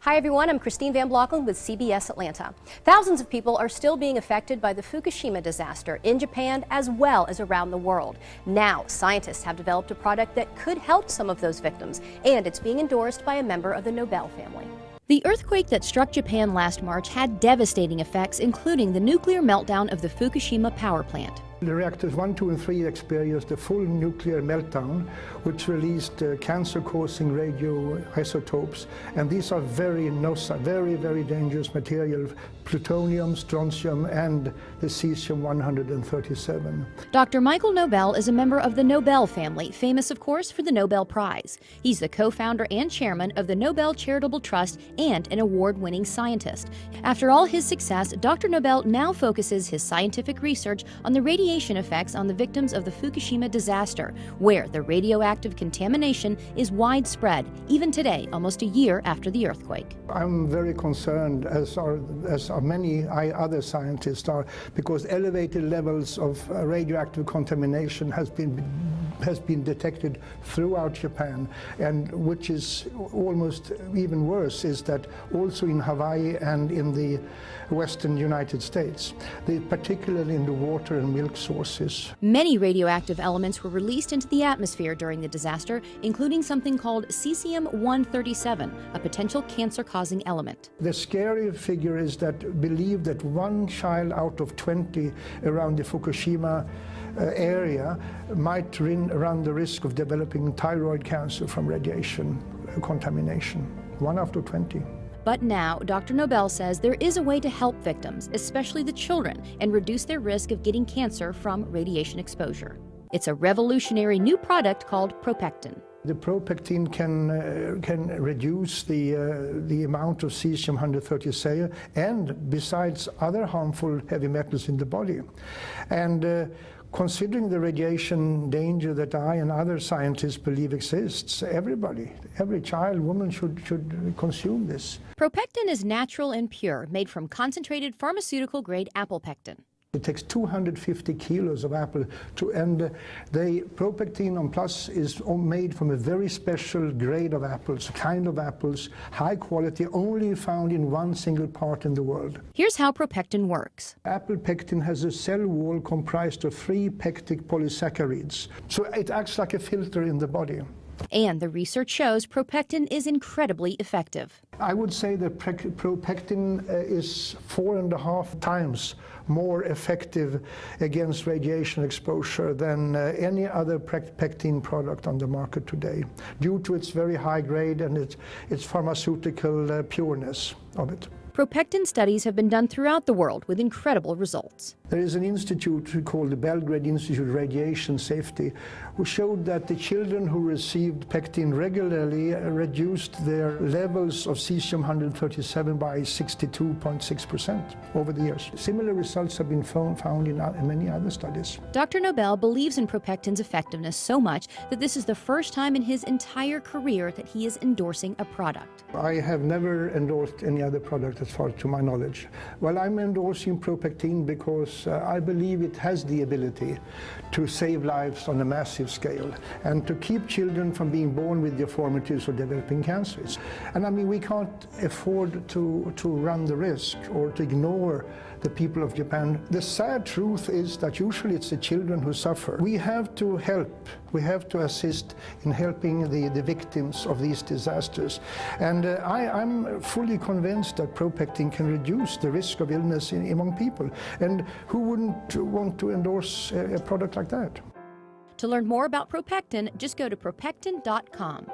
Hi everyone, I'm Christine Van Blockland with CBS Atlanta. Thousands of people are still being affected by the Fukushima disaster in Japan as well as around the world. Now, scientists have developed a product that could help some of those victims, and it's being endorsed by a member of the Nobel family. The earthquake that struck Japan last March had devastating effects, including the nuclear meltdown of the Fukushima power plant. The reactors 1, 2, and 3 experienced a full nuclear meltdown, which released cancer-causing radioisotopes, and these are very dangerous material: plutonium, strontium, and the cesium-137. Dr. Michael Nobel is a member of the Nobel family, famous, of course, for the Nobel Prize. He's the co-founder and chairman of the Nobel Charitable Trust and an award-winning scientist. After all his success, Dr. Nobel now focuses his scientific research on the radiation effects on the victims of the Fukushima disaster, where the radioactive contamination is widespread, even today, almost a year after the earthquake. I'm very concerned, as are many other scientists are, because elevated levels of radioactive contamination has been detected throughout Japan, and which is almost even worse is that also in Hawaii and in the western United States, particularly in the water and milk sources. Many radioactive elements were released into the atmosphere during the disaster, including something called cesium-137, a potential cancer-causing element. The scary figure is that believe that 1 child out of 20 around the Fukushima area might run the risk of developing thyroid cancer from radiation contamination. 1 out of 20. But now, Dr. Nobel says there is a way to help victims, especially the children, and reduce their risk of getting cancer from radiation exposure. It's a revolutionary new product called ProPectin. The ProPectin can reduce the amount of cesium-137 and besides other harmful heavy metals in the body. And considering the radiation danger that I and other scientists believe exists, every child, woman should consume this. ProPectin is natural and pure, made from concentrated pharmaceutical-grade apple pectin. It takes 250 kilos of apple and the ProPectin on Plus is made from a very special grade of apples, high quality, only found in one single part in the world. Here's how ProPectin works. Apple pectin has a cell wall comprised of 3 pectic polysaccharides, so it acts like a filter in the body. And the research shows ProPectin is incredibly effective. I would say that ProPectin is 4.5 times more effective against radiation exposure than any other pectin product on the market today, due to its very high grade and its pharmaceutical pureness of it. ProPectin studies have been done throughout the world with incredible results. There is an institute called the Belgrade Institute of Radiation Safety, who showed that the children who received pectin regularly reduced their levels of cesium-137 by 62.6% over the years. Similar results have been found in many other studies. Dr. Nobel believes in ProPectin's effectiveness so much that this is the first time in his entire career that he is endorsing a product. I have never endorsed any other product as far to my knowledge. Well, I'm endorsing ProPectin because I believe it has the ability to save lives on a massive scale and to keep children from being born with deformities or developing cancers. And I mean, we can't afford to run the risk or to ignore the people of Japan. The sad truth is that usually it's the children who suffer. We have to help. We have to assist in helping the victims of these disasters. And I'm fully convinced that ProPectin can reduce the risk of illness among people. And who wouldn't want to endorse a product like that? To learn more about ProPectin, just go to ProPectin.com.